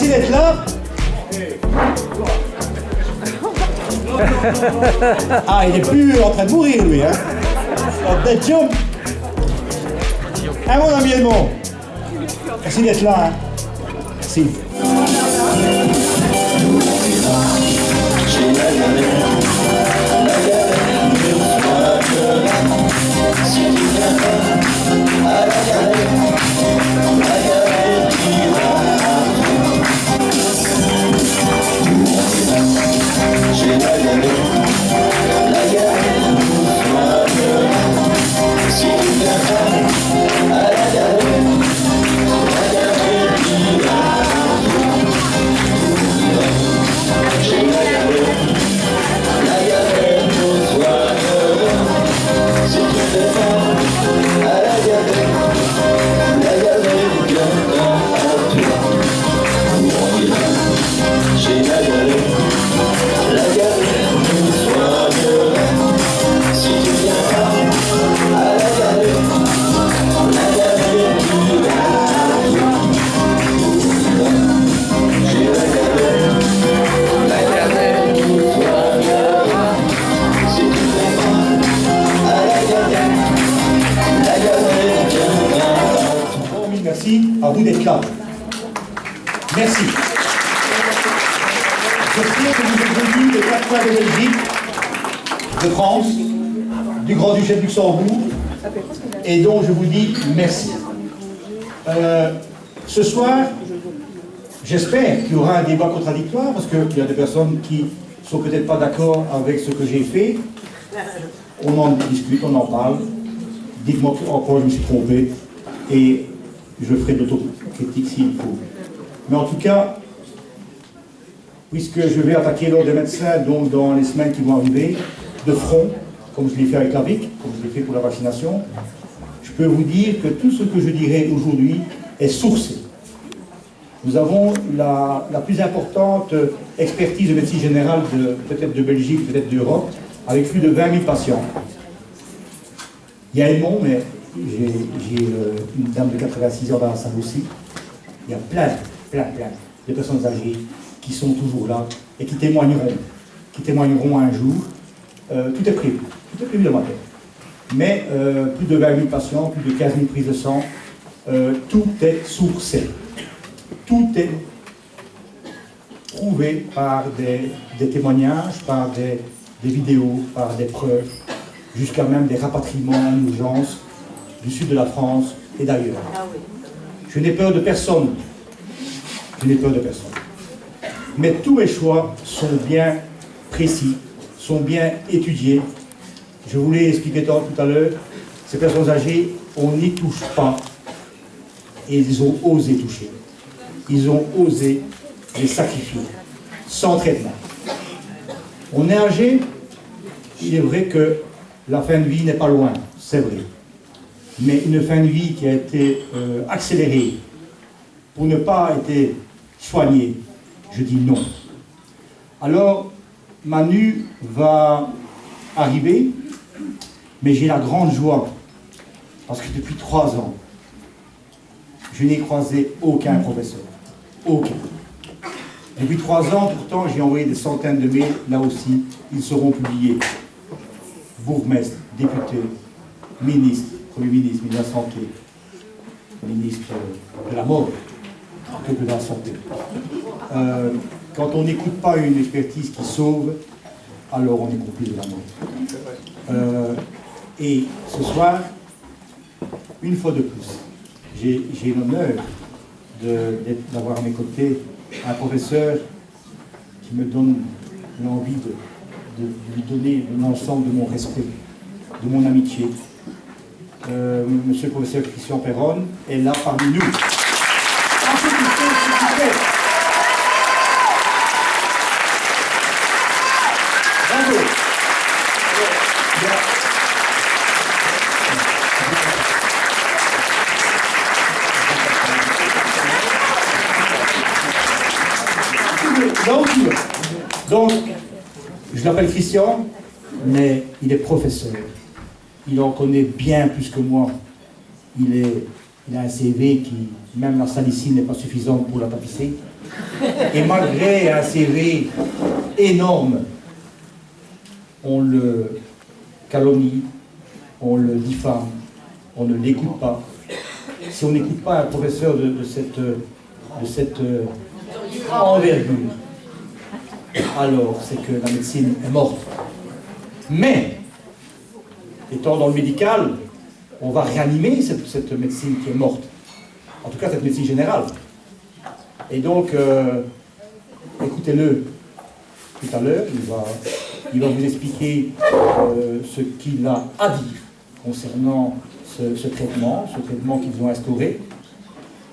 d'être là. Ah, il est plus en train de mourir, lui, hein. Un mot d'un billet de mots. Merci d'être là, hein. Merci. Merci à vous d'être là. Merci. J'espère que vous êtes venus des 4 coins de Belgique, de France, du Grand-Duché de Luxembourg, et donc je vous dis merci. Ce soir, j'espère qu'il y aura un débat contradictoire, parce qu'il y a des personnes qui ne sont peut-être pas d'accord avec ce que j'ai fait. On en discute, on en parle. Dites-moi en quoi je me suis trompé, et je ferai de l'autocritique s'il faut. Mais en tout cas, puisque je vais attaquer l'ordre des médecins donc dans les semaines qui vont arriver, de front, comme je l'ai fait avec la VIC, comme je l'ai fait pour la vaccination, je peux vous dire que tout ce que je dirai aujourd'hui est sourcé. Nous avons la plus importante expertise de médecine générale peut-être de Belgique, peut-être d'Europe, avec plus de 20 000 patients. Il y a Edmond, mais j'ai une dame de 86 ans dans la salle aussi. Il y a plein de personnes âgées qui sont toujours là et qui témoigneront un jour. Tout est prévu dans ma tête. Mais plus de 20 000 patients, plus de 15 000 prises de sang, tout est sourcé. Tout est prouvé par des témoignages, par des vidéos, par des preuves, jusqu'à même des rapatriements en urgence du sud de la France et d'ailleurs. Je n'ai peur de personne. Je n'ai peur de personne. Mais tous mes choix sont bien précis, sont bien étudiés. Je vous l'ai expliqué tout à l'heure, ces personnes âgées, on n'y touche pas. Et ils ont osé toucher. Ils ont osé les sacrifier, sans traitement. On est âgé, il est vrai que la fin de vie n'est pas loin, c'est vrai. Mais une fin de vie qui a été accélérée pour ne pas être soignée, je dis non. Alors, Manu va arriver, mais j'ai la grande joie, parce que depuis 3 ans, je n'ai croisé aucun professeur. Aucun. Depuis 3 ans, pourtant, j'ai envoyé des centaines de mails, là aussi, ils seront publiés. Bourgmestre, député, ministre, Premier ministre, ministre de la Santé, ministre de la Mort, plutôt que de la Santé. Quand on n'écoute pas une expertise qui sauve, alors on est complice de la mort. Et ce soir, une fois de plus, j'ai l'honneur d'avoir à mes côtés un professeur qui me donne l'envie de lui donner l'ensemble de mon respect, de mon amitié. Monsieur le professeur Christian Perron est là parmi nous. Bravo. Donc, je l'appelle Christian, mais il est professeur. Il en connaît bien plus que moi. Il a un CV qui, même la salicine n'est pas suffisante pour la tapisser. Et malgré un CV énorme, on le calomnie, on le diffame, on ne l'écoute pas. Si on n'écoute pas un professeur de cette envergure, alors c'est que la médecine est morte. Mais, étant dans le médical, on va réanimer cette médecine qui est morte. En tout cas, cette médecine générale. Et donc, écoutez-le tout à l'heure, il va vous expliquer ce qu'il a à dire concernant ce traitement qu'ils ont instauré.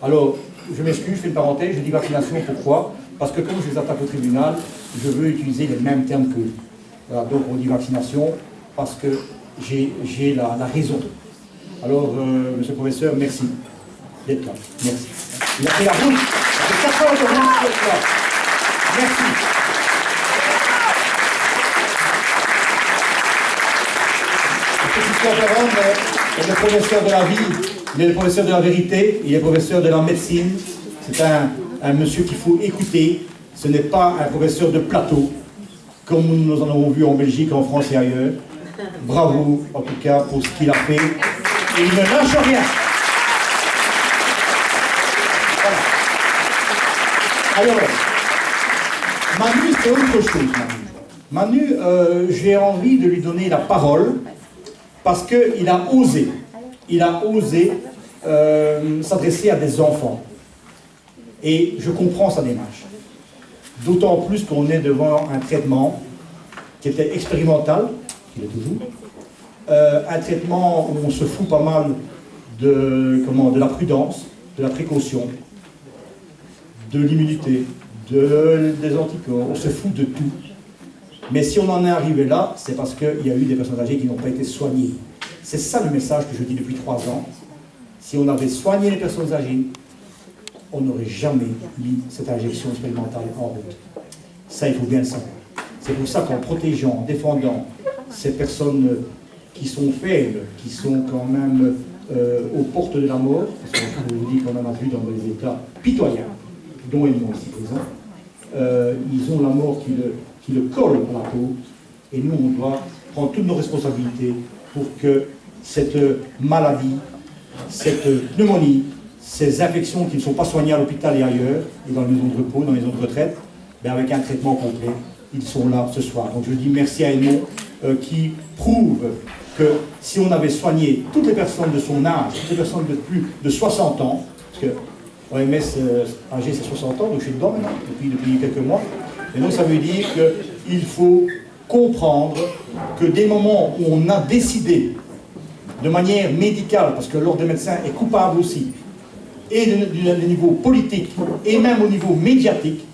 Alors, je m'excuse, je fais une parenthèse, je dis vaccination, pourquoi? Parce que comme je les attaque au tribunal, je veux utiliser les mêmes termes qu'eux. Voilà, donc on dit vaccination parce que j'ai la raison. Alors, monsieur le professeur, merci d'être là. Merci. Il a pris la route. C'est 4 ans aujourd'hui d'être là. Merci. Il est le professeur de la vie, il est le professeur de la vérité, il est le professeur de la médecine. C'est un monsieur qu'il faut écouter. Ce n'est pas un professeur de plateau, comme nous en avons vu en Belgique, en France et ailleurs. Bravo, en tout cas, pour ce qu'il a fait. Et il ne lâche rien. Voilà. Alors, Manu, c'est autre chose, Manu. Manu, j'ai envie de lui donner la parole parce qu'il a osé. Il a osé s'adresser à des enfants. Et je comprends sa démarche. D'autant plus qu'on est devant un traitement qui était expérimental, qu'il est toujours, un traitement où on se fout pas mal de la prudence, de la précaution, de l'immunité, des anticorps, on se fout de tout. Mais si on en est arrivé là, c'est parce qu'il y a eu des personnes âgées qui n'ont pas été soignées. C'est ça le message que je dis depuis 3 ans. Si on avait soigné les personnes âgées, on n'aurait jamais mis cette injection expérimentale en route. Ça, il faut bien le savoir. C'est pour ça qu'en protégeant, en défendant ces personnes qui sont faibles, qui sont quand même aux portes de la mort, parce qu'on vous dit qu'on en a vu dans des états pitoyables, dont ils sont ici présents, ils ont la mort qui le colle à la peau, et nous, on doit prendre toutes nos responsabilités pour que cette maladie, cette pneumonie, ces infections qui ne sont pas soignées à l'hôpital et ailleurs, et dans les maisons de repos, dans les maisons de retraite, ben avec un traitement complet, ils sont là ce soir. Donc je dis merci à Edmond qui prouve que si on avait soigné toutes les personnes de son âge, toutes les personnes de plus de 60 ans, parce que OMS âgé c'est 60 ans, donc je suis dedans maintenant, depuis quelques mois, et donc ça veut dire qu'il faut comprendre que des moments où on a décidé de manière médicale, parce que l'ordre des médecins est coupable aussi, et du niveau politique, et même au niveau médiatique,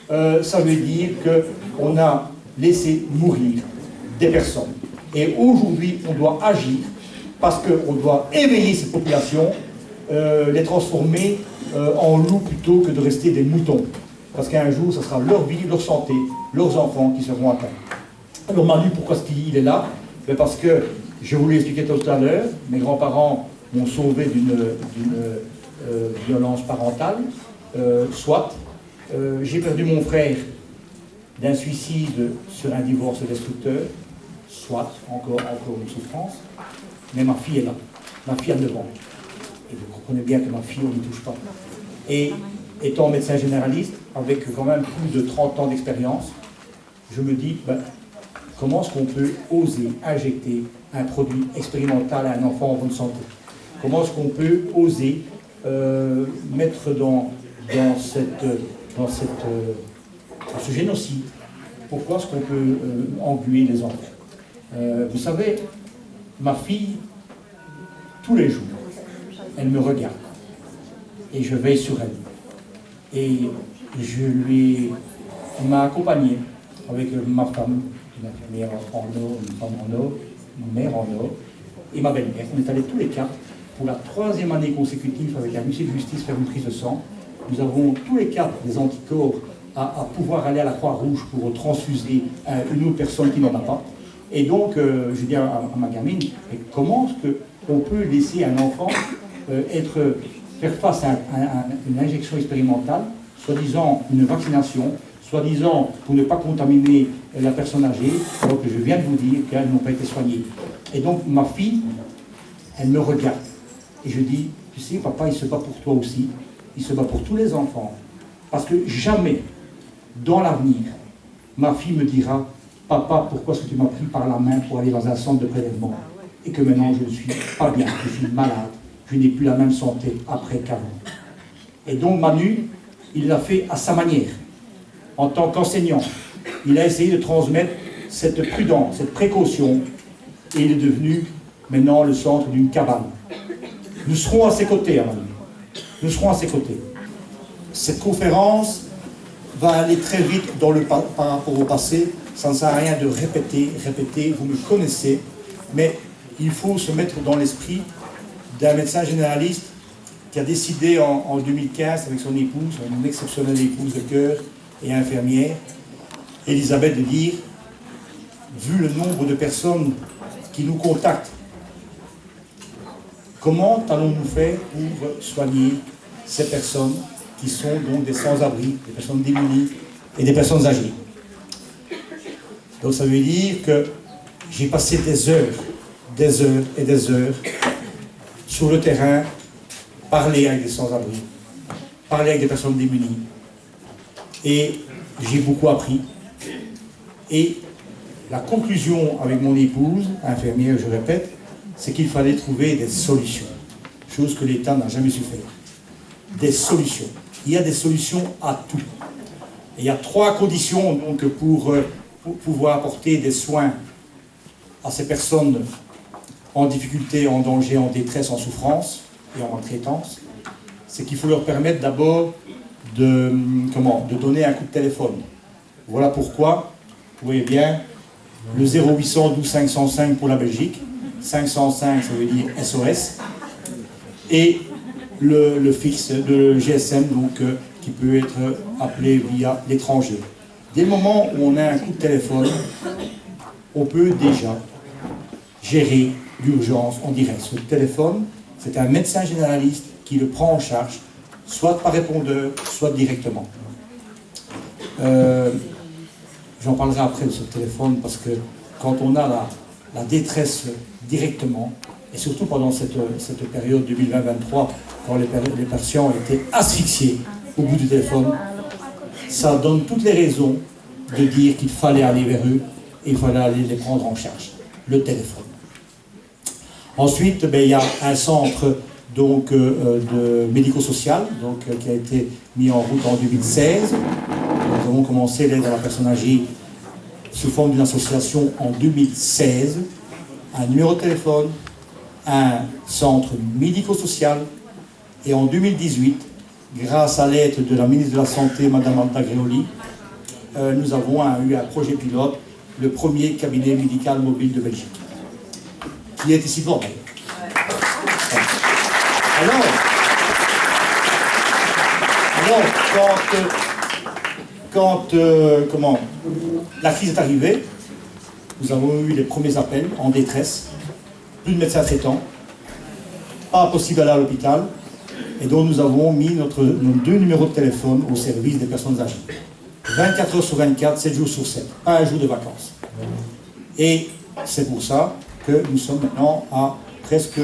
ça veut dire qu'on a laissé mourir des personnes. Et aujourd'hui, on doit agir, parce qu'on doit éveiller cette population, les transformer en loups plutôt que de rester des moutons. Parce qu'un jour, ce sera leur vie, leur santé, leurs enfants qui seront atteints. Alors Manu, pourquoi est-ce qu'il est là? Parce que, je vous l'ai expliqué tout à l'heure, mes grands-parents m'ont sauvé d'une violence parentale, soit. J'ai perdu mon frère d'un suicide sur un divorce destructeur, soit, encore une souffrance, mais ma fille est là. Ma fille a 9 ans. Et vous comprenez bien que ma fille, on n'y touche pas. Et étant médecin généraliste, avec quand même plus de 30 ans d'expérience, je me dis, comment est-ce qu'on peut oser injecter un produit expérimental à un enfant en bonne santé? Comment est-ce qu'on peut oser mettre dans ce génocide? Pourquoi est-ce qu'on peut engluer les enfants? Vous savez, ma fille, tous les jours, elle me regarde et je veille sur elle. Et elle m'a accompagné avec ma femme, une infirmière en or, une femme en or, une mère en or, et ma belle-mère. On est allés tous les 4 pour la 3e année consécutive avec un huissier de justice faire une prise de sang. Nous avons tous les 4 des anticorps à pouvoir aller à la Croix-Rouge pour transfuser une autre personne qui n'en a pas. Et donc, je dis à ma gamine, comment est-ce qu'on peut laisser un enfant faire face à une injection expérimentale, soi-disant une vaccination, soi-disant pour ne pas contaminer la personne âgée, alors que je viens de vous dire qu'elles n'ont pas été soignées. Et donc ma fille, elle me regarde. Et je dis, tu sais, papa, il se bat pour toi aussi. Il se bat pour tous les enfants. Parce que jamais, dans l'avenir, ma fille me dira, papa, pourquoi est-ce que tu m'as pris par la main pour aller dans un centre de prélèvement? Et que maintenant je ne suis pas bien, je suis malade, je n'ai plus la même santé après qu'avant. Et donc Manu, il l'a fait à sa manière. En tant qu'enseignant, il a essayé de transmettre cette prudence, cette précaution, et il est devenu maintenant le centre d'une cabane. Nous serons à ses côtés, Manu. Nous serons à ses côtés. Cette conférence va aller très vite par rapport au passé. Ça ne sert à rien de répéter, vous me connaissez, mais il faut se mettre dans l'esprit d'un médecin généraliste qui a décidé en 2015 avec son épouse, une exceptionnelle épouse de cœur et infirmière, Elisabeth, de dire, vu le nombre de personnes qui nous contactent, comment allons-nous faire pour soigner ces personnes qui sont donc des sans-abri, des personnes démunies et des personnes âgées. Donc ça veut dire que j'ai passé des heures et des heures sur le terrain, parler avec des sans-abri, parler avec des personnes démunies. Et j'ai beaucoup appris. Et la conclusion avec mon épouse, infirmière, je répète, c'est qu'il fallait trouver des solutions. Chose que l'État n'a jamais su faire. Des solutions. Il y a des solutions à tout. Et il y a 3 conditions donc, pour pouvoir apporter des soins à ces personnes en difficulté, en danger, en détresse, en souffrance et en maltraitance. C'est qu'il faut leur permettre d'abord de donner un coup de téléphone. Voilà pourquoi, vous voyez bien, le 0800 12 505 pour la Belgique, 505 ça veut dire SOS, et le fixe, le GSM, donc, qui peut être appelé via l'étranger. Dès le moment où on a un coup de téléphone, on peut déjà gérer l'urgence en direct. Sur le téléphone, c'est un médecin généraliste qui le prend en charge, soit par répondeur, soit directement. J'en parlerai après de ce téléphone, parce que quand on a la détresse directement, et surtout pendant cette période 2020-2023, quand les patients étaient asphyxiés au bout du téléphone, ça donne toutes les raisons de dire qu'il fallait aller vers eux et il fallait aller les prendre en charge, le téléphone. Ensuite, il y a un centre donc, de médico-social qui a été mis en route en 2016. Nous avons commencé l'aide à la personne âgée sous forme d'une association en 2016. Un numéro de téléphone, un centre médico-social, et en 2018, grâce à l'aide de la ministre de la Santé, Mme Alta Greoli, nous avons eu un projet pilote, le premier cabinet médical mobile de Belgique, qui est ici devant. Alors, quand la crise est arrivée, nous avons eu les premiers appels en détresse, plus de médecins traitants, pas possible d'aller à l'hôpital, et donc nous avons mis nos 2 numéros de téléphone au service des personnes âgées. 24 heures sur 24, 7 jours sur 7, pas un jour de vacances. Et c'est pour ça que nous sommes maintenant à presque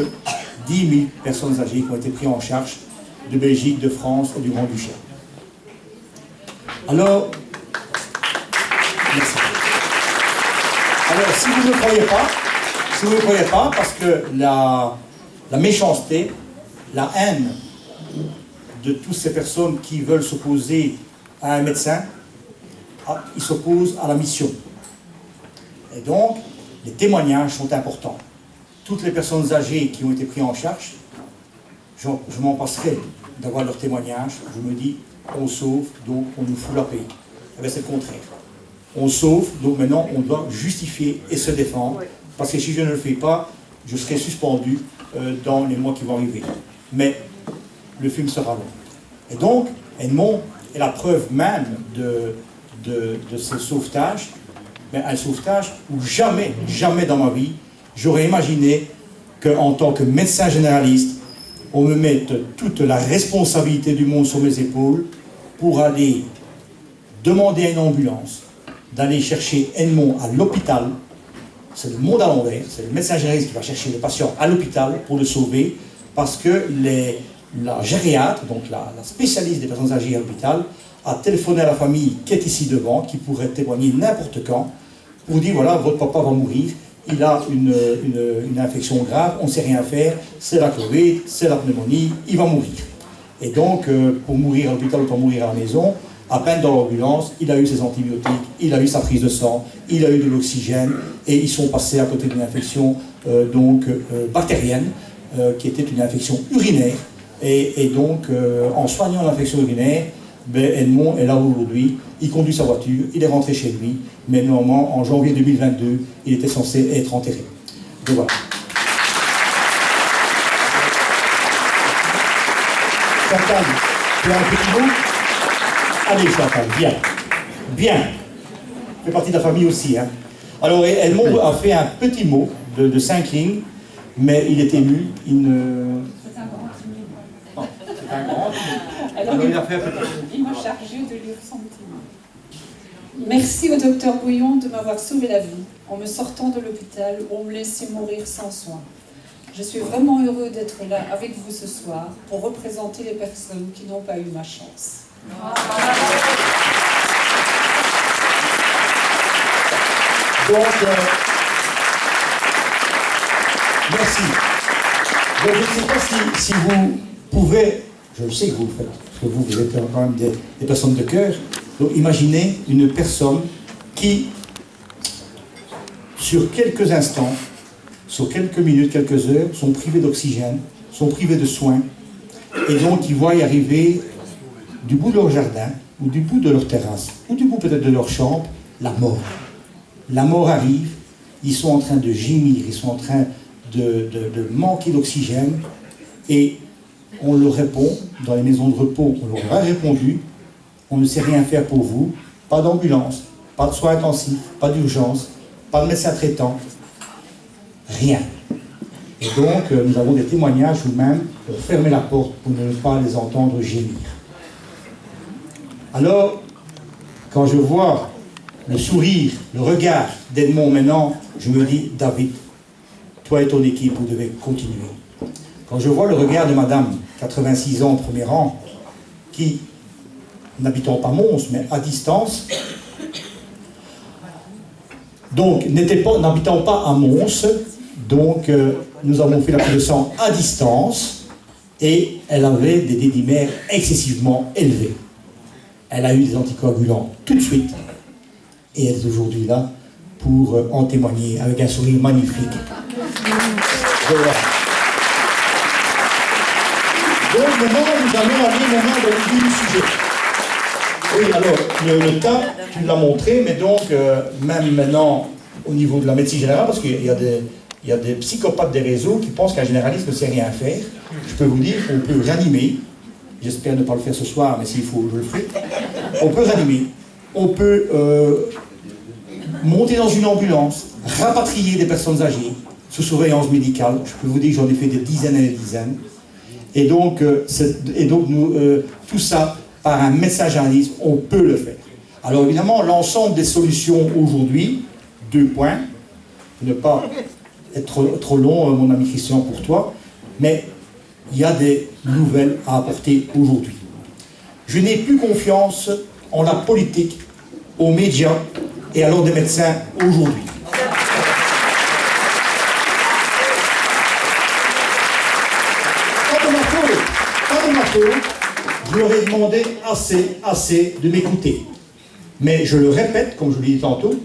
10 000 personnes âgées qui ont été prises en charge de Belgique, de France et du Grand-Duché. Alors, merci. Alors, si vous ne me croyez pas, parce que la méchanceté, la haine de toutes ces personnes qui veulent s'opposer à un médecin, ils s'opposent à la mission. Et donc, les témoignages sont importants. Toutes les personnes âgées qui ont été prises en charge, je m'en passerai d'avoir leur témoignage. Je me dis, on sauve, donc on nous fout la paix. Eh bien, c'est le contraire. On sauve, donc maintenant on doit justifier et se défendre, parce que si je ne le fais pas, je serai suspendu dans les mois qui vont arriver. Mais le film sera long. Et donc, Edmond est la preuve même de ce sauvetage, mais un sauvetage où jamais, jamais dans ma vie, j'aurais imaginé qu'en tant que médecin généraliste, on me mette toute la responsabilité du monde sur mes épaules pour aller demander à une ambulance d'aller chercher Edmond à l'hôpital. C'est le monde à l'envers, c'est le médecin généraliste qui va chercher le patient à l'hôpital pour le sauver, parce que la gériatre, donc la spécialiste des personnes âgées à l'hôpital, a téléphoné à la famille qui est ici devant, qui pourrait témoigner n'importe quand, pour dire voilà, votre papa va mourir, il a une infection grave, on ne sait rien faire, c'est la Covid, c'est la pneumonie, il va mourir. Et donc, pour mourir à l'hôpital ou pour mourir à la maison, à peine dans l'ambulance, il a eu ses antibiotiques, il a eu sa prise de sang, il a eu de l'oxygène, et ils sont passés à côté d'une infection bactérienne, qui était une infection urinaire. Et donc, en soignant l'infection urinaire, Edmond est là aujourd'hui, il conduit sa voiture, il est rentré chez lui, mais normalement, en janvier 2022, il était censé être enterré. Donc voilà. Chantal, tu as un petit mot? Allez Chantal, bien. Bien. Tu fais partie de la famille aussi. Hein. Alors Edmond a fait un petit mot de 5 lignes, mais il est ému. C'est un grand timide. Oh, c'est un grand timide. Alors il a fait un petit mot. Il m'a chargé de lire son petit mot. Merci au docteur Bouillon de m'avoir sauvé la vie en me sortant de l'hôpital où on me laissait mourir sans soin. Je suis vraiment heureux d'être là avec vous ce soir pour représenter les personnes qui n'ont pas eu ma chance. Donc, merci. Donc, je ne sais pas si vous pouvez, je sais que vous le faites, parce que vous êtes quand même des personnes de cœur. Donc, imaginez une personne qui, sur quelques instants, sur quelques minutes, quelques heures, sont privés d'oxygène, sont privés de soins, et donc ils voient y arriver du bout de leur jardin, ou du bout de leur terrasse, ou du bout peut-être de leur chambre, la mort. La mort arrive, ils sont en train de gémir, ils sont en train de manquer d'oxygène, et on leur répond, dans les maisons de repos, on leur a répondu, on ne sait rien faire pour vous, pas d'ambulance, pas de soins intensifs, pas d'urgence, pas de médecin traitant, rien. Et donc, nous avons des témoignages où même fermer la porte pour ne pas les entendre gémir. Alors, quand je vois le sourire, le regard d'Edmond maintenant, je me dis, David, toi et ton équipe, vous devez continuer. Quand je vois le regard de madame, 86 ans, premier rang, qui, n'habitant pas Mons, mais à distance, donc n'habitant pas à Mons, donc nous avons fait la prise de sang à distance, et elle avait des dédimères excessivement élevés. Elle a eu des anticoagulants tout de suite, et elle est aujourd'hui là pour en témoigner avec un sourire magnifique. Voilà. Donc maintenant, nous allons aller maintenant dans le vif du sujet. Oui, alors, le tas, tu l'as montré, mais donc, même maintenant, au niveau de la médecine générale, parce qu'il y a des psychopathes des réseaux qui pensent qu'un généraliste ne sait rien faire, je peux vous dire qu'on peut réanimer, j'espère ne pas le faire ce soir, mais s'il faut, je le ferai, on peut réanimer, on peut monter dans une ambulance, rapatrier des personnes âgées, sous surveillance médicale, je peux vous dire que j'en ai fait des dizaines et des dizaines, et donc, tout ça, par un médecin généraliste, on peut le faire. Alors évidemment, l'ensemble des solutions aujourd'hui, 2 points, ne pas être trop long, mon ami Christian, pour toi, mais il y a des nouvelles à apporter aujourd'hui. Je n'ai plus confiance en la politique, aux médias et à l'ordre des médecins aujourd'hui. Pas de ma faute, je leur ai demandé assez de m'écouter. Mais je le répète, comme je vous l'ai dit tantôt,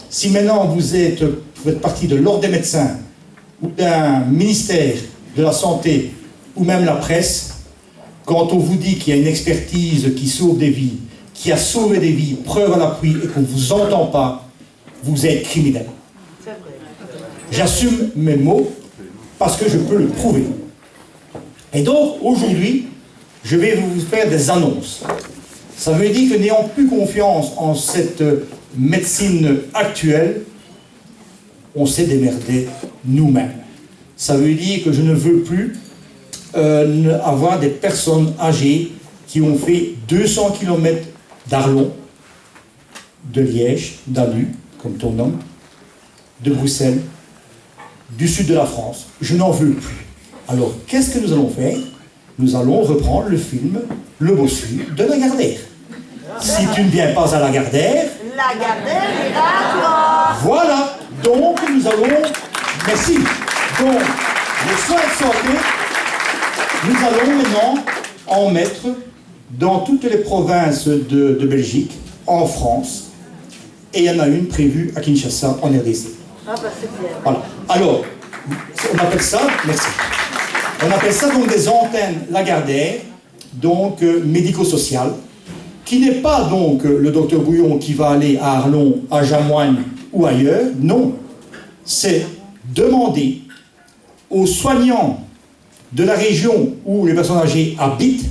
si maintenant vous faites partie de l'ordre des médecins, ou d'un ministère de la Santé, ou même la presse, quand on vous dit qu'il y a une expertise qui sauve des vies, qui a sauvé des vies, preuve à l'appui, et qu'on ne vous entend pas, vous êtes criminel. J'assume mes mots, parce que je peux le prouver. Et donc, aujourd'hui, je vais vous faire des annonces. Ça veut dire que n'ayant plus confiance en cette médecine actuelle, on s'est démerdé nous-mêmes. Ça veut dire que je ne veux plus avoir des personnes âgées qui ont fait 200 km d'Arlon, de Liège, d'Alu, comme ton nom, de Bruxelles, du sud de la France. Je n'en veux plus. Alors, qu'est-ce que nous allons faire? Nous allons reprendre le film Le Bossu de Lagardère. Si tu ne viens pas à Lagardère... Lagardère est là, voilà. Donc, nous allons... Merci. Donc, les soins de santé, nous allons maintenant en mettre dans toutes les provinces de Belgique, en France, et il y en a une prévue à Kinshasa, en RDC. Ah bah c'est bien. Voilà. Alors, on appelle ça, merci. On appelle ça donc des antennes Lagardère, donc médico-sociales, qui n'est pas donc le docteur Bouillon qui va aller à Arlon, à Jamoigne ou ailleurs. Non, c'est demander aux soignants de la région où les personnes âgées habitent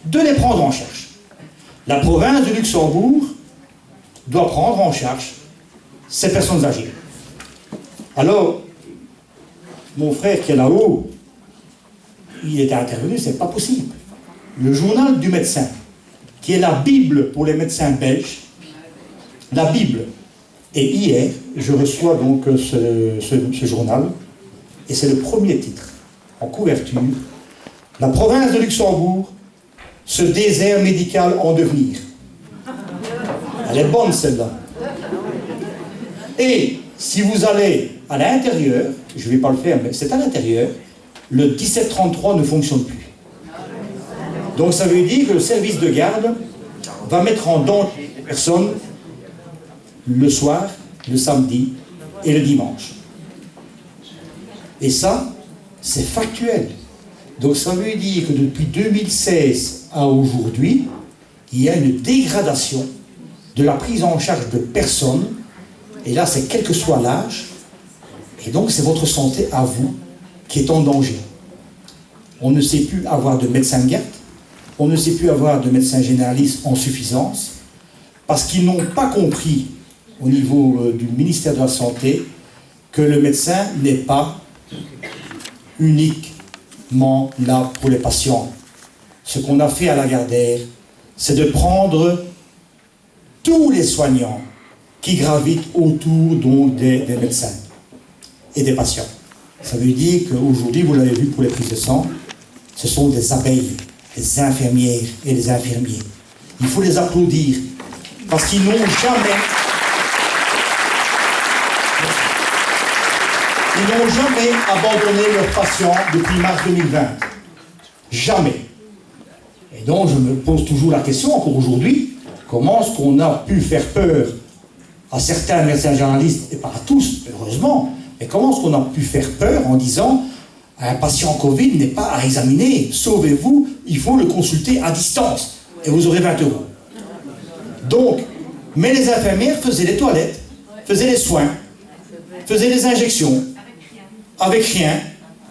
de les prendre en charge. La province de Luxembourg doit prendre en charge ces personnes âgées. Alors, mon frère qui est là-haut, il était intervenu, c'est pas possible. Le journal du médecin, qui est la Bible pour les médecins belges, la Bible. Et hier, je reçois donc ce journal, et c'est le premier titre, en couverture. La province de Luxembourg, ce désert médical en devenir. Elle est bonne celle-là. Et si vous allez à l'intérieur, je ne vais pas le faire, mais c'est à l'intérieur, le 1733 ne fonctionne plus. Donc ça veut dire que le service de garde va mettre en danger les personnes le soir, le samedi et le dimanche. Et ça, c'est factuel. Donc ça veut dire que depuis 2016 à aujourd'hui, il y a une dégradation de la prise en charge de personnes, et là c'est quel que soit l'âge, et donc c'est votre santé à vous qui est en danger. On ne sait plus avoir de médecin de garde, on ne sait plus avoir de médecins généralistes en suffisance, parce qu'ils n'ont pas compris au niveau du ministère de la Santé que le médecin n'est pas uniquement là pour les patients. Ce qu'on a fait à Lagardère, c'est de prendre tous les soignants qui gravitent autour donc, des médecins et des patients. Ça veut dire qu'aujourd'hui, vous l'avez vu pour les prises de sang, ce sont des abeilles, des infirmières et des infirmiers. Il faut les applaudir parce qu'ils n'ont jamais abandonné leurs patients depuis mars 2020. Jamais. Et donc je me pose toujours la question, encore aujourd'hui, comment est-ce qu'on a pu faire peur à certains médecins généralistes, et pas à tous, heureusement, mais comment est-ce qu'on a pu faire peur en disant un patient Covid n'est pas à examiner, sauvez-vous, il faut le consulter à distance, et vous aurez 20 €. Donc, mais les infirmières faisaient les toilettes, faisaient les soins, faisaient les injections, avec rien,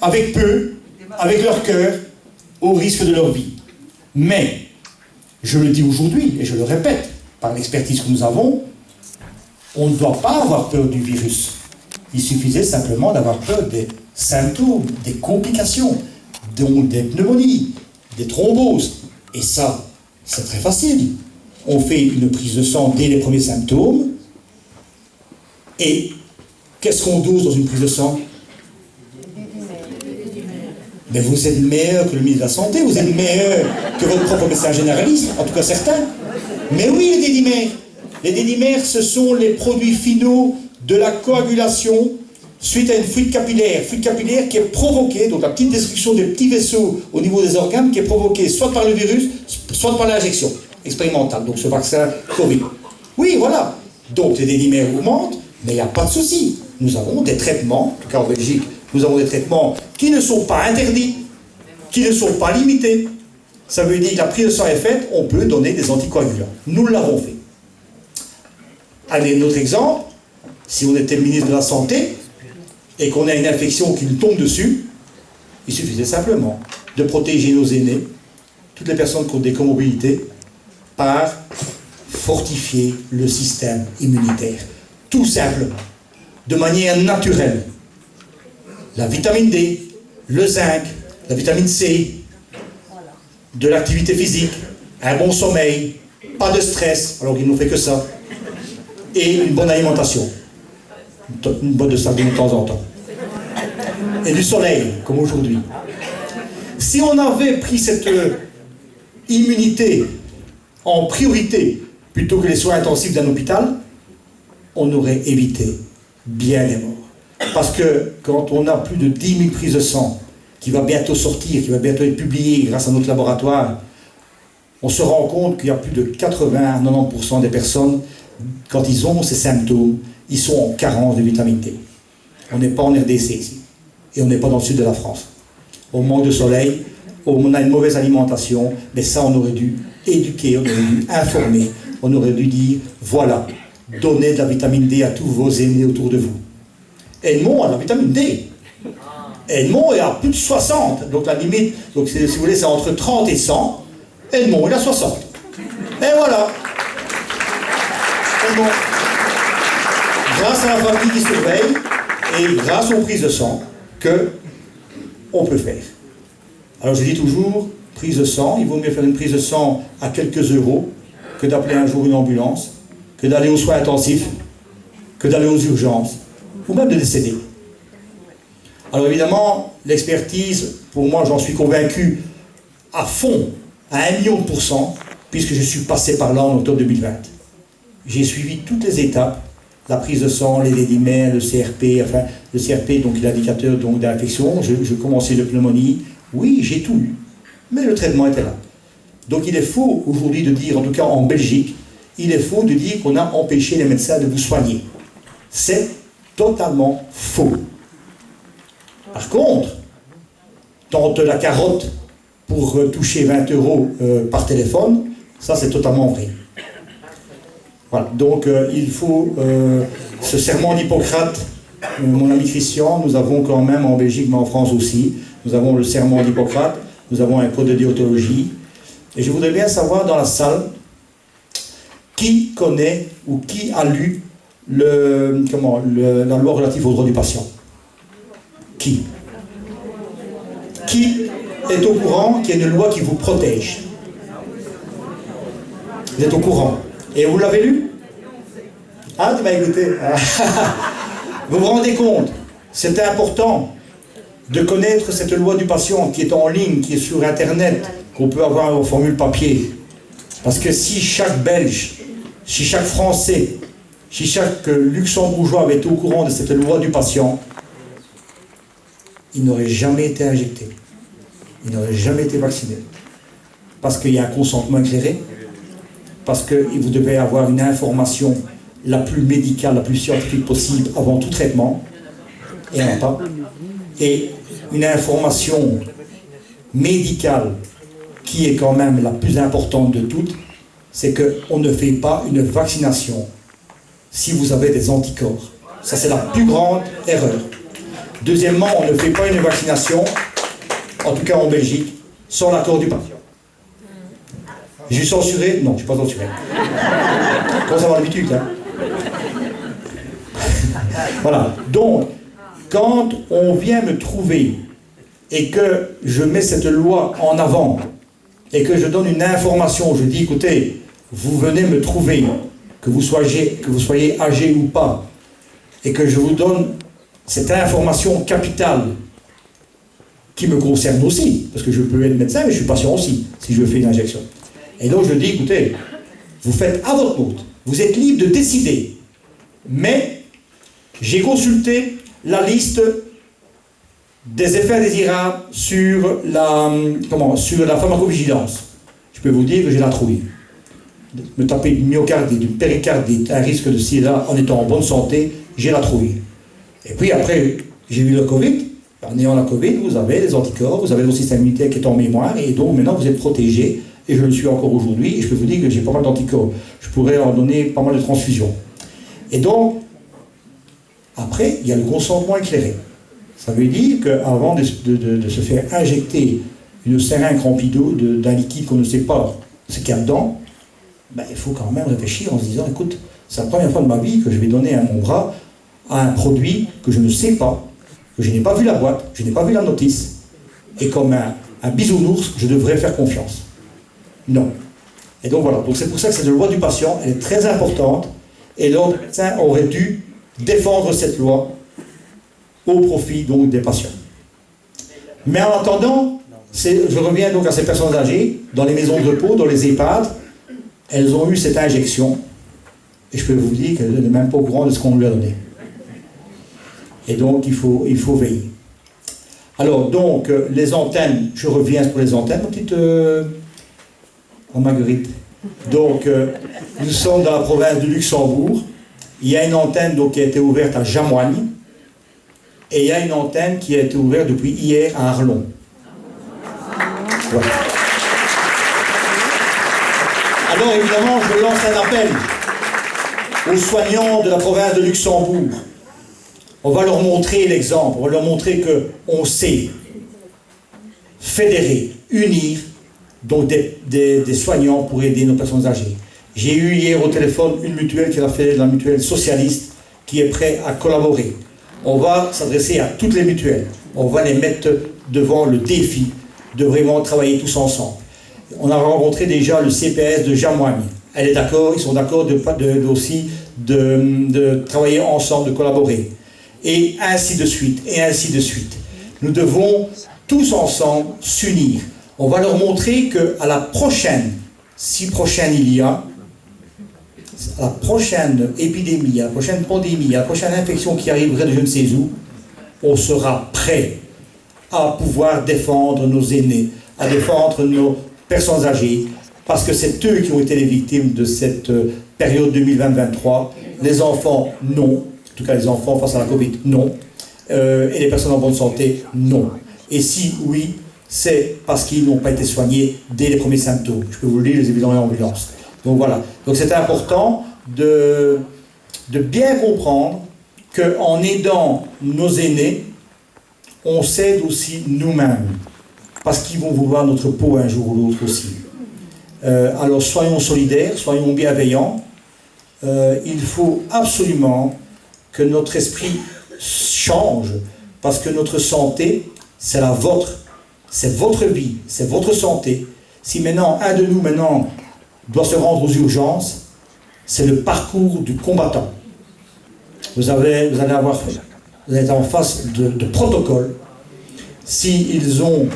avec peu, avec leur cœur, au risque de leur vie. Mais, je le dis aujourd'hui, et je le répète, par l'expertise que nous avons, on ne doit pas avoir peur du virus. Il suffisait simplement d'avoir peur des symptômes, des complications, dont des pneumonies, des thromboses. Et ça, c'est très facile. On fait une prise de sang dès les premiers symptômes. Et qu'est-ce qu'on dose dans une prise de sang? Mais vous êtes meilleur que le ministre de la Santé, vous êtes meilleur que votre propre médecin généraliste, en tout cas certains. Mais oui, les dédimères. Les dédimères, ce sont les produits finaux de la coagulation suite à une fuite capillaire qui est provoquée, donc la petite destruction des petits vaisseaux au niveau des organes, qui est provoquée soit par le virus, soit par l'injection expérimentale, donc ce vaccin Covid. Oui, voilà. Donc les dédimères augmentent, mais il n'y a pas de souci. Nous avons des traitements, en tout cas en Belgique, nous avons des traitements qui ne sont pas interdits, qui ne sont pas limités. Ça veut dire que la prise de sang est faite, on peut donner des anticoagulants. Nous l'avons fait. Un autre exemple, si on était ministre de la Santé et qu'on a une infection qui nous tombe dessus, il suffisait simplement de protéger nos aînés, toutes les personnes qui ont des comorbidités, par fortifier le système immunitaire. Tout simplement, de manière naturelle. La vitamine D, le zinc, la vitamine C, de l'activité physique, un bon sommeil, pas de stress, alors qu'ils n'ont fait que ça, et une bonne alimentation, une boîte de sardines de temps en temps, et du soleil, comme aujourd'hui. Si on avait pris cette immunité en priorité, plutôt que les soins intensifs d'un hôpital, on aurait évité bien des morts. Parce que quand on a plus de 10 000 prises de sang, qui va bientôt sortir, qui va bientôt être publié grâce à notre laboratoire, on se rend compte qu'il y a plus de 80-90% des personnes, quand ils ont ces symptômes, ils sont en carence de vitamine D. On n'est pas en RDC ici, et on n'est pas dans le sud de la France. On manque de soleil, on a une mauvaise alimentation, mais ça on aurait dû éduquer, on aurait dû informer, on aurait dû dire, voilà, donnez de la vitamine D à tous vos aînés autour de vous. Edmond a de la vitamine D. Edmond est à plus de 60, donc la limite, donc si vous voulez, c'est entre 30 et 100. Edmond, il a 60. Et voilà. Edmond, grâce à la famille qui surveille, et grâce aux prises de sang, que on peut faire. Alors je dis toujours, prise de sang, il vaut mieux faire une prise de sang à quelques euros que d'appeler un jour une ambulance, que d'aller aux soins intensifs, que d'aller aux urgences, ou même de décéder. Alors évidemment, l'expertise, pour moi, j'en suis convaincu à fond, à 1 million de %, puisque je suis passé par là en octobre 2020. J'ai suivi toutes les étapes, la prise de sang, les dédimères, le CRP, enfin, le CRP, donc l'indicateur d'infection, je commençais de pneumonie, oui, j'ai tout eu, mais le traitement était là. Donc il est faux aujourd'hui de dire, en tout cas en Belgique, il est faux de dire qu'on a empêché les médecins de vous soigner. C'est totalement faux. Par contre, tente la carotte pour toucher 20 € par téléphone, ça c'est totalement vrai. Voilà, donc il faut ce serment d'Hippocrate, mon ami Christian, nous avons quand même en Belgique, mais en France aussi, nous avons le serment d'Hippocrate, nous avons un code de déontologie, et je voudrais bien savoir dans la salle, qui connaît ou qui a lu la loi relative aux droits du patient? Qui est au courant qu'il y a une loi qui vous protège? Vous êtes au courant? Et vous l'avez lu? Ah, tu m'as écouté. Vous vous rendez compte? C'est important de connaître cette loi du patient qui est en ligne, qui est sur Internet, qu'on peut avoir en formule papier. Parce que si chaque Belge, si chaque Français, si chaque Luxembourgeois avait été au courant de cette loi du patient, il n'aurait jamais été injecté. Il n'aurait jamais été vacciné. Parce qu'il y a un consentement éclairé, parce que vous devez avoir une information la plus médicale, la plus scientifique possible avant tout traitement, et non pas. Et une information médicale qui est quand même la plus importante de toutes, c'est qu'on ne fait pas une vaccination si vous avez des anticorps. Ça, c'est la plus grande erreur. Deuxièmement, on ne fait pas une vaccination, en tout cas en Belgique, sans l'accord du patient. Je suis censuré? Non, je ne suis pas censuré. On commence à avoir l'habitude, hein. Voilà. Donc, quand on vient me trouver et que je mets cette loi en avant et que je donne une information, je dis, écoutez, vous venez me trouver, que vous soyez âgé ou pas, et que je vous donne cette information capitale qui me concerne aussi, parce que je peux être médecin, mais je suis patient aussi, si je fais une injection. Et donc je dis, écoutez, vous faites à votre compte, vous êtes libre de décider, mais j'ai consulté la liste des effets indésirables sur la pharmacovigilance. Je peux vous dire que j'ai la trouille. Me taper une myocardite, une péricardite, un risque de sida en étant en bonne santé, j'ai la trouille. Et puis après, j'ai eu le Covid. En ayant la Covid, vous avez des anticorps, vous avez votre système immunitaire qui est en mémoire, et donc maintenant vous êtes protégé, et je le suis encore aujourd'hui, et je peux vous dire que j'ai pas mal d'anticorps. Je pourrais en donner pas mal de transfusions. Et donc, après, il y a le consentement éclairé. Ça veut dire qu'avant de se faire injecter une seringue remplie d'eau, d'un liquide qu'on ne sait pas ce qu'il y a dedans, ben, il faut quand même réfléchir en se disant, écoute, c'est la première fois de ma vie que je vais donner à mon bras à un produit que je ne sais pas, que je n'ai pas vu la boîte, je n'ai pas vu la notice. Et comme un un bisounours, je devrais faire confiance. Non. Et donc voilà, donc c'est pour ça que cette loi du patient, elle est très importante, et l'ordre des médecins aurait dû défendre cette loi au profit donc des patients. Mais en attendant, je reviens donc à ces personnes âgées, dans les maisons de repos, dans les EHPAD, elles ont eu cette injection, et je peux vous dire qu'elles n'est même pas au courant de ce qu'on lui a donné. Et donc il faut veiller. Alors donc les antennes, je reviens pour les antennes, ma petite Marguerite. Donc nous sommes dans la province de Luxembourg. Il y a une antenne donc, qui a été ouverte à Jamoigne, et il y a une antenne qui a été ouverte depuis hier à Arlon. Voilà. Alors évidemment, je lance un appel aux soignants de la province de Luxembourg. On va leur montrer l'exemple, on va leur montrer qu'on sait fédérer, unir donc des soignants pour aider nos personnes âgées. J'ai eu hier au téléphone une mutuelle qui est la mutuelle socialiste qui est prête à collaborer. On va s'adresser à toutes les mutuelles. On va les mettre devant le défi de vraiment travailler tous ensemble. On a rencontré déjà le CPS de Jamoigne. Elle est d'accord, ils sont d'accord aussi de travailler ensemble, de collaborer. Et ainsi de suite, et ainsi de suite. Nous devons tous ensemble s'unir. On va leur montrer qu'à la prochaine, si prochaine il y a, à la prochaine épidémie, à la prochaine pandémie, à la prochaine infection qui arriverait de je ne sais où, on sera prêt à pouvoir défendre nos aînés, à défendre nos personnes âgées, parce que c'est eux qui ont été les victimes de cette période 2020-2023. Les enfants, non. En tout cas, les enfants face à la Covid, non. Et les personnes en bonne santé, non. Et si oui, c'est parce qu'ils n'ont pas été soignés dès les premiers symptômes. Je peux vous le dire, les évidents et ambulances. Donc voilà. Donc c'est important de bien comprendre qu'en aidant nos aînés, on s'aide aussi nous-mêmes. Parce qu'ils vont vouloir notre peau un jour ou l'autre aussi. Alors soyons solidaires, soyons bienveillants. Il faut absolument que notre esprit change, parce que notre santé, c'est la vôtre, c'est votre vie, c'est votre santé. Si maintenant, un de nous doit se rendre aux urgences, c'est le parcours du combattant. Vous allez être en face de protocoles. S'ils ont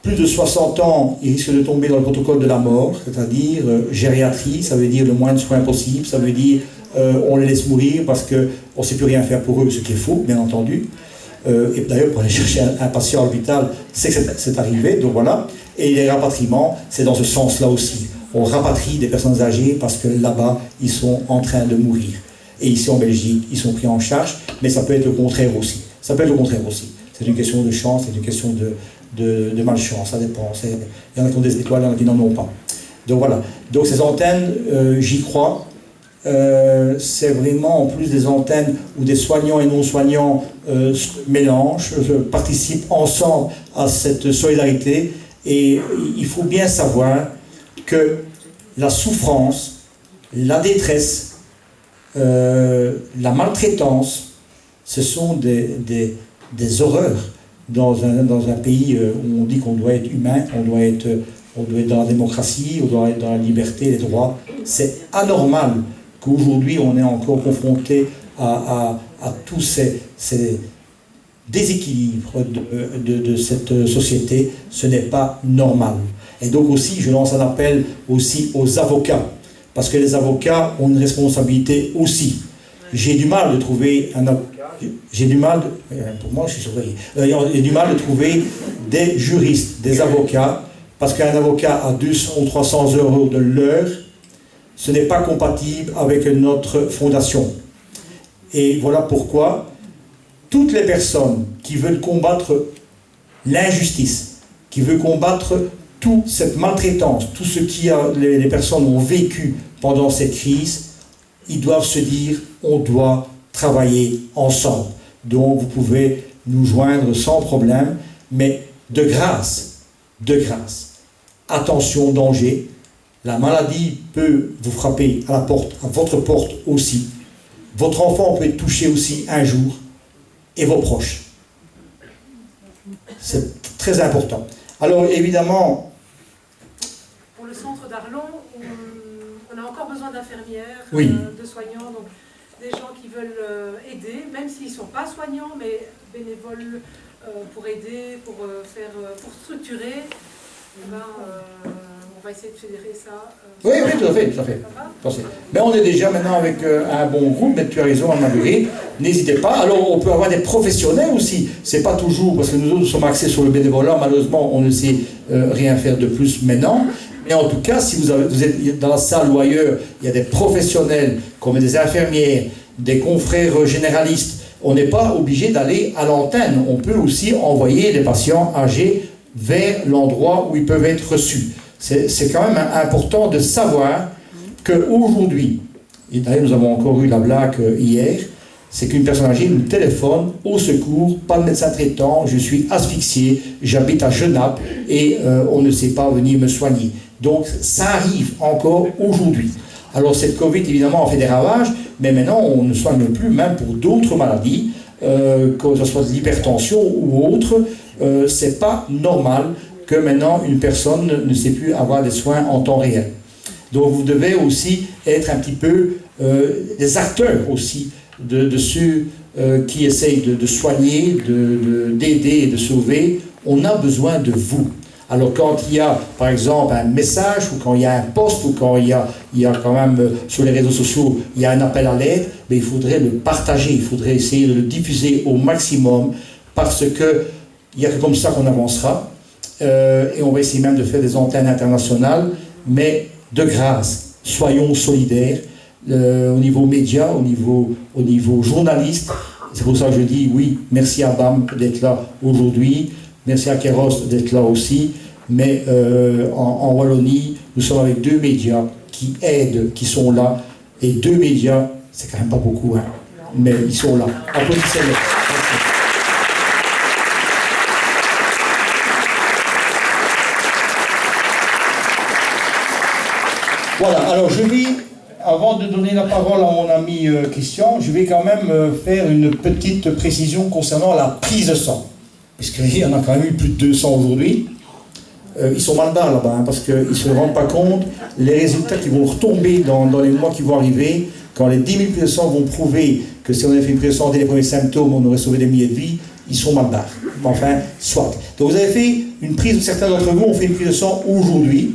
plus de 60 ans, ils risquent de tomber dans le protocole de la mort, c'est-à-dire gériatrie, ça veut dire le moins de soins possible, ça veut dire on les laisse mourir parce qu'on ne sait plus rien faire pour eux, ce qui est faux, bien entendu. Et d'ailleurs, pour aller chercher un patient à l'hôpital, c'est que c'est arrivé, donc voilà. Et les rapatriements, c'est dans ce sens-là aussi. On rapatrie des personnes âgées parce que là-bas, ils sont en train de mourir. Et ici en Belgique, ils sont pris en charge, mais ça peut être le contraire aussi. Ça peut être le contraire aussi. C'est une question de chance, c'est une question de malchance, ça dépend. Il y en a qui ont des étoiles, il y en a qui n'en ont pas. Donc voilà. Donc ces antennes, j'y crois. C'est vraiment en plus des antennes où des soignants et non-soignants se mélangent, participent ensemble à cette solidarité. Et il faut bien savoir que la souffrance, la détresse, la maltraitance, ce sont des horreurs dans un pays où on dit qu'on doit être humain, on doit être dans la démocratie, on doit être dans la liberté, les droits. C'est anormal qu'aujourd'hui on est encore confronté à tous ces déséquilibres de cette société. Ce n'est pas normal. Et donc aussi, je lance un appel aussi aux avocats, parce que les avocats ont une responsabilité aussi. J'ai du mal de trouver un avocat, pour moi je suis surveillé, j'ai du mal de trouver des juristes, des avocats, parce qu'un avocat à 200 ou 300 euros de l'heure, ce n'est pas compatible avec notre fondation. Et voilà pourquoi toutes les personnes qui veulent combattre l'injustice, qui veulent combattre toute cette maltraitance, tout ce que les personnes ont vécu pendant cette crise, ils doivent se dire, on doit travailler ensemble. Donc vous pouvez nous joindre sans problème, mais de grâce, attention, danger. La maladie peut vous frapper à la porte, à votre porte aussi. Votre enfant peut être touché aussi un jour, et vos proches. C'est très important. Alors évidemment... Pour le centre d'Arlon, on a encore besoin d'infirmières, oui. De soignants, donc des gens qui veulent aider, même s'ils ne sont pas soignants, mais bénévoles pour aider, pour structurer. On va essayer de fédérer ça. Oui, tout à fait. Mais on est déjà maintenant avec un bon groupe, mais tu as raison, Anne-Marguerite. N'hésitez pas. Alors, on peut avoir des professionnels aussi. C'est pas toujours, parce que nous sommes axés sur le bénévolat. Malheureusement, on ne sait rien faire de plus maintenant. Mais en tout cas, si vous êtes dans la salle ou ailleurs, il y a des professionnels, comme des infirmières, des confrères généralistes. On n'est pas obligé d'aller à l'antenne. On peut aussi envoyer les patients âgés vers l'endroit où ils peuvent être reçus. C'est quand même important de savoir qu'aujourd'hui, et d'ailleurs nous avons encore eu la blague hier, c'est qu'une personne âgée nous téléphone, au secours, pas de médecin traitant, je suis asphyxié, j'habite à Genappe et on ne sait pas venir me soigner. Donc ça arrive encore aujourd'hui. Alors cette Covid évidemment a fait des ravages, mais maintenant on ne soigne plus, même pour d'autres maladies, que ce soit de l'hypertension ou autre, c'est pas normal que maintenant une personne ne sait plus avoir des soins en temps réel. Donc vous devez aussi être un petit peu des acteurs aussi de ceux qui essayent de soigner, d'aider et de sauver. On a besoin de vous. Alors quand il y a par exemple un message ou quand il y a un post ou quand il y a quand même sur les réseaux sociaux il y a un appel à l'aide, mais il faudrait le partager, il faudrait essayer de le diffuser au maximum parce que il n'y a que comme ça qu'on avancera. Et on va essayer même de faire des antennes internationales, mais de grâce, soyons solidaires au niveau média, au niveau journaliste. C'est pour ça que je dis oui, merci à BAM d'être là aujourd'hui, merci à Kéros d'être là aussi, mais en Wallonie, nous sommes avec 2 médias qui aident, qui sont là, et 2 médias, c'est quand même pas beaucoup, hein, mais ils sont là. Applaudissez-les. Voilà, alors je vais, avant de donner la parole à mon ami Christian, je vais quand même faire une petite précision concernant la prise de sang. Puisqu'il y en a quand même eu plus de 200 aujourd'hui. Ils sont mal barres là-bas, hein, parce qu'ils ne se rendent pas compte, les résultats qui vont retomber dans les mois qui vont arriver, quand les 10 000 prises de sang vont prouver que si on avait fait une prise de sang dès les premiers symptômes, on aurait sauvé des milliers de vies, ils sont mal barres. Enfin, soit. Donc vous avez fait une prise, certains d'entre vous ont fait une prise de sang aujourd'hui.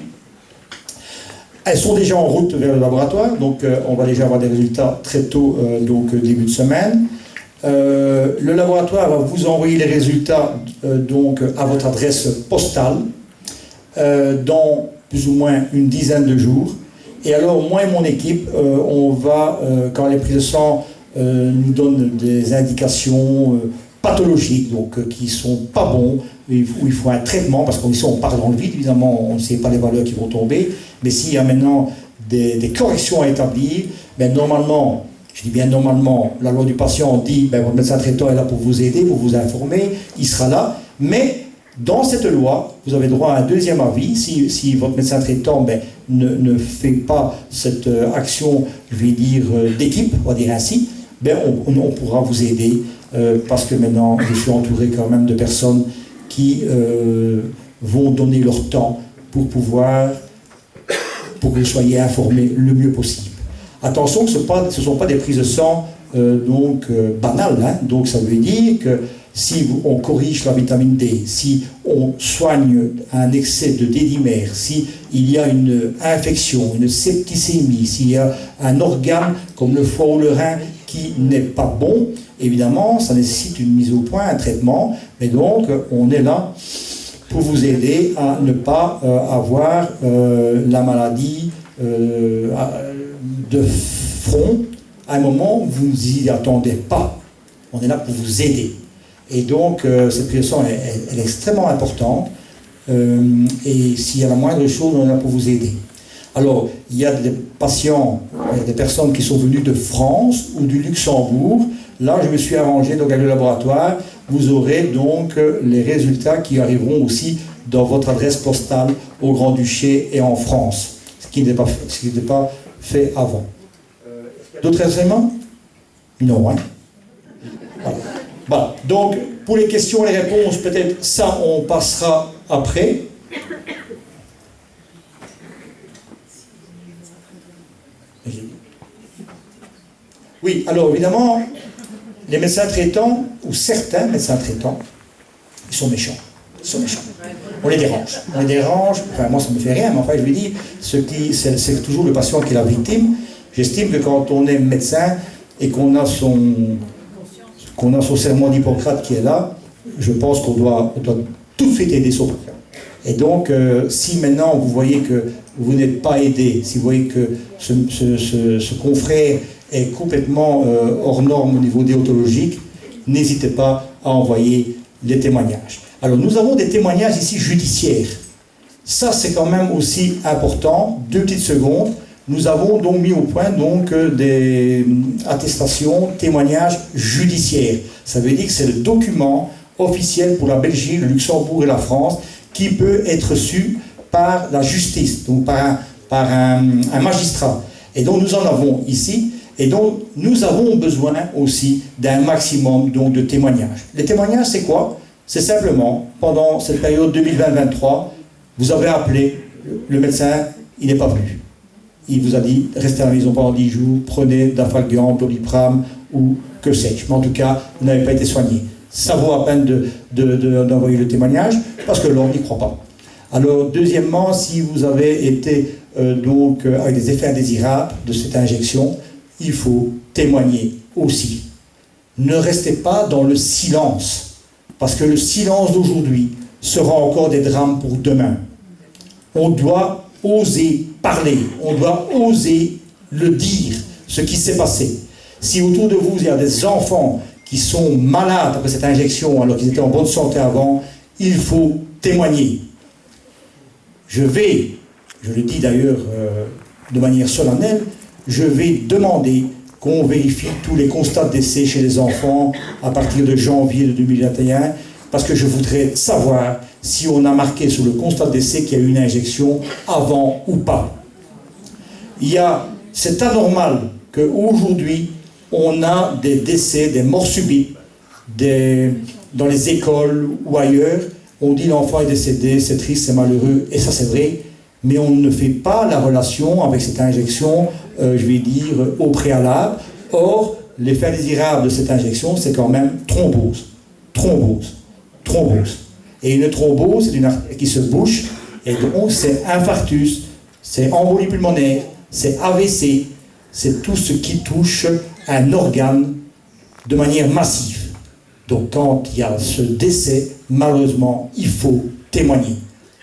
Elles sont déjà en route vers le laboratoire, donc on va déjà avoir des résultats très tôt, donc début de semaine. Le laboratoire va vous envoyer les résultats donc à votre adresse postale dans plus ou moins une dizaine de jours. Et alors moi et mon équipe, on va, quand les prises de sang nous donnent des indications pathologiques, donc qui ne sont pas bons, où il faut un traitement, parce qu'on part dans le vide, évidemment, on ne sait pas les valeurs qui vont tomber, mais s'il y a maintenant des corrections à établir, ben normalement, je dis bien normalement, la loi du patient dit, ben votre médecin traitant est là pour vous aider, pour vous informer, il sera là, mais dans cette loi, vous avez droit à un deuxième avis, si votre médecin traitant ben, ne fait pas cette action, je vais dire, d'équipe, on va dire ainsi, ben on pourra vous aider, parce que maintenant, je suis entouré quand même de personnes qui vont donner leur temps pour que vous soyez informés le mieux possible. Attention, ce ne sont pas des prises de sang banales, hein. Donc ça veut dire que si on corrige la vitamine D, si on soigne un excès de dédimère, si il y a une infection, une septicémie, s'il y a un organe comme le foie ou le rein qui n'est pas bon, évidemment, ça nécessite une mise au point, un traitement, mais donc on est là pour vous aider à ne pas avoir la maladie de front à un moment où vous ne vous y attendez pas. On est là pour vous aider. Et donc, cette prise de sang, elle est extrêmement importante. Et s'il y a la moindre chose, on est là pour vous aider. Alors, il y a des patients, des personnes qui sont venues de France ou du Luxembourg. Là, je me suis arrangé donc avec le laboratoire. Vous aurez donc les résultats qui arriveront aussi dans votre adresse postale au Grand-Duché et en France, ce qui n'était pas fait avant. D'autres renseignements? Non, hein? Voilà. Voilà. Donc, pour les questions et les réponses, peut-être ça, on passera après. Oui, alors évidemment, les médecins traitants, ou certains médecins traitants, ils sont méchants. Ils sont méchants. On les dérange. On les dérange. Enfin, moi, ça ne me fait rien, mais enfin, je lui dis, c'est toujours le patient qui est la victime. J'estime que quand on est médecin et qu'on a son serment d'Hippocrate qui est là, je pense qu'on doit tout de suite aider son patient. Et donc, si maintenant vous voyez que vous n'êtes pas aidé, si vous voyez que ce confrère est complètement hors norme au niveau déontologique, n'hésitez pas à envoyer les témoignages. Alors, nous avons des témoignages ici judiciaires. Ça, c'est quand même aussi important. 2 petites secondes. Nous avons donc mis au point des attestations, témoignages judiciaires. Ça veut dire que c'est le document officiel pour la Belgique, le Luxembourg et la France qui peut être reçu par la justice, donc par un magistrat. Et donc nous en avons ici. Et donc nous avons besoin aussi d'un maximum de témoignages. Les témoignages, c'est quoi? C'est simplement, pendant cette période 2020-2023, vous avez appelé le médecin, il n'est pas venu. Il vous a dit, restez à la maison pendant 10 jours, prenez Dafalgan, Doliprane ou que sais-je. Mais en tout cas, vous n'avez pas été soigné. Ça vaut à peine d'envoyer le témoignage, parce que l'on n'y croit pas. Alors, deuxièmement, si vous avez été avec des effets indésirables de cette injection, il faut témoigner aussi. Ne restez pas dans le silence, parce que le silence d'aujourd'hui sera encore des drames pour demain. On doit oser parler, on doit oser le dire, ce qui s'est passé. Si autour de vous, il y a des enfants qui sont malades après cette injection, alors qu'ils étaient en bonne santé avant, il faut témoigner. Je le dis d'ailleurs de manière solennelle, je vais demander qu'on vérifie tous les constats de décès chez les enfants à partir de janvier de 2021, parce que je voudrais savoir si on a marqué sur le constat de décès qu'il y a eu une injection avant ou pas. C'est anormal qu'aujourd'hui, on a des décès, des morts subites dans les écoles ou ailleurs. On dit l'enfant est décédé, c'est triste, c'est malheureux, et ça c'est vrai, mais on ne fait pas la relation avec cette injection, je vais dire, au préalable. Or, l'effet indésirable de cette injection, c'est quand même thrombose. Et une thrombose, c'est une artère qui se bouche, et donc c'est infarctus, c'est embolie pulmonaire, c'est AVC, c'est tout ce qui touche un organe de manière massive. Donc quand il y a ce décès, malheureusement, il faut témoigner.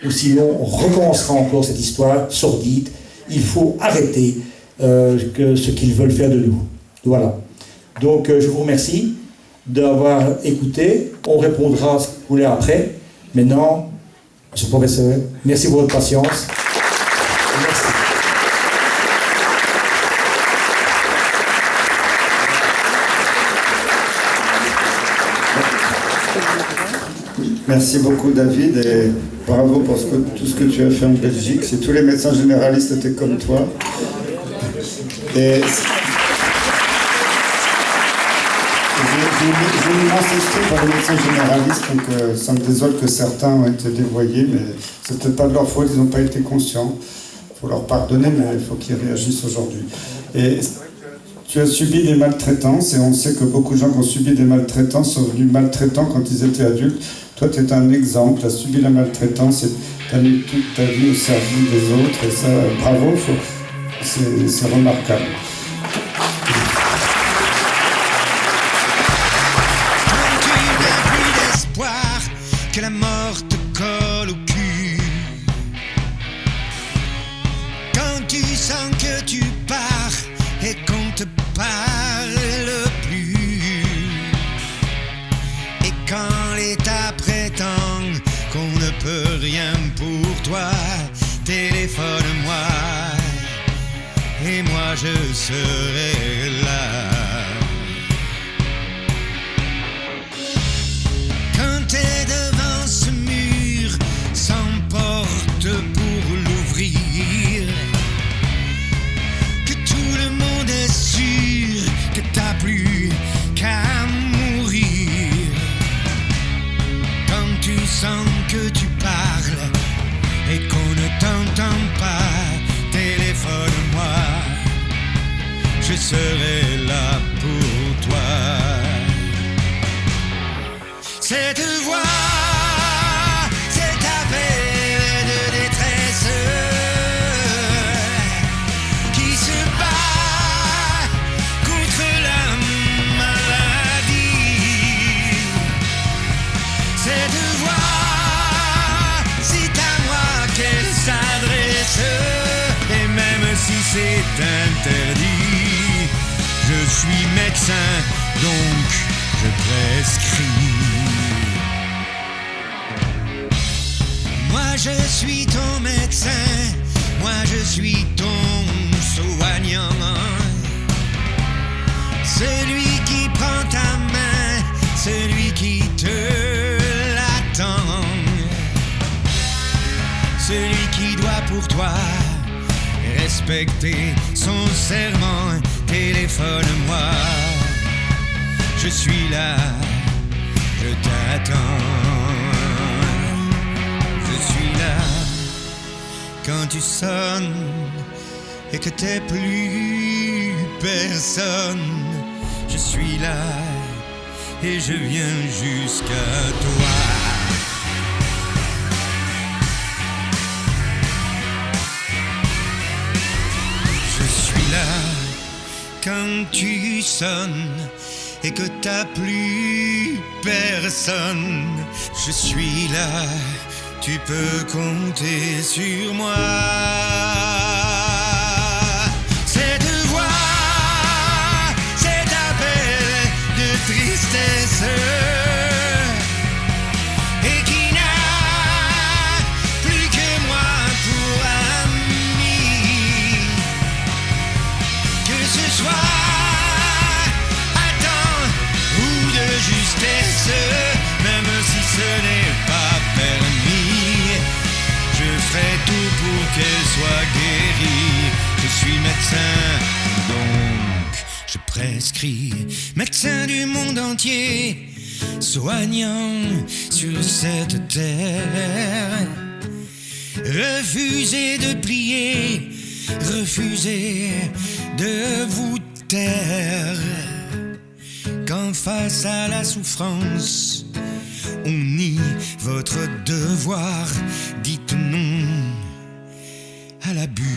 Ou sinon, on recommencera encore cette histoire sordide. Il faut arrêter ce qu'ils veulent faire de nous. Voilà. Donc je vous remercie d'avoir écouté. On répondra ce que vous voulez après. Maintenant, monsieur le professeur, merci pour votre patience. Merci. Merci beaucoup David et bravo pour tout ce que tu as fait en Belgique. Si tous les médecins généralistes étaient comme toi. Et j'ai une immense estime pour les médecins généralistes, donc ça me désole que certains ont été dévoyés, mais c'est peut-être pas de leur faute, ils n'ont pas été conscients. Il faut leur pardonner, mais il faut qu'ils réagissent aujourd'hui. Et tu as subi des maltraitances, et on sait que beaucoup de gens qui ont subi des maltraitances sont devenus maltraitants quand ils étaient adultes. Toi, tu es un exemple, tu as subi la maltraitance et tu as mis toute ta vie au service des autres, et ça, bravo, c'est remarquable. Que la mort te colle au cul. Quand tu sens que tu pars et qu'on te parle plus. Et quand l'État prétend qu'on ne peut rien pour toi, téléphone-moi et moi je serai là. Quand t'es devant ce mur sans porte pour l'ouvrir, que tout le monde est sûr que t'as plus qu'à mourir. je serai là pour toi. Cette voix, cet appel de détresse qui se bat contre la maladie. Cette voix, c'est à moi qu'elle s'adresse. Et même si c'est interdit, je suis médecin, donc je prescris. Moi je suis ton médecin, moi je suis ton soignant. Celui qui prend ta main, celui qui te l'attend. Celui qui doit pour toi respecter son serment. Téléphone-moi, je suis là, je t'attends. Je suis là quand tu sonnes et que t'es plus personne. Je suis là et je viens jusqu'à toi. Je suis là quand tu sonnes et que t'as plus personne. Je suis là, tu peux compter sur moi. Cette voix, cet appel de tristesse et qui n'a plus que moi pour ami. Que ce soit justesse, même si ce n'est pas permis, je ferai tout pour qu'elle soit guérie. Je suis médecin, donc je prescris. Médecin du monde entier, soignant sur cette terre. Refusez de prier, refusez de vous taire. Quand face à la souffrance, on nie votre devoir, dites non à l'abus.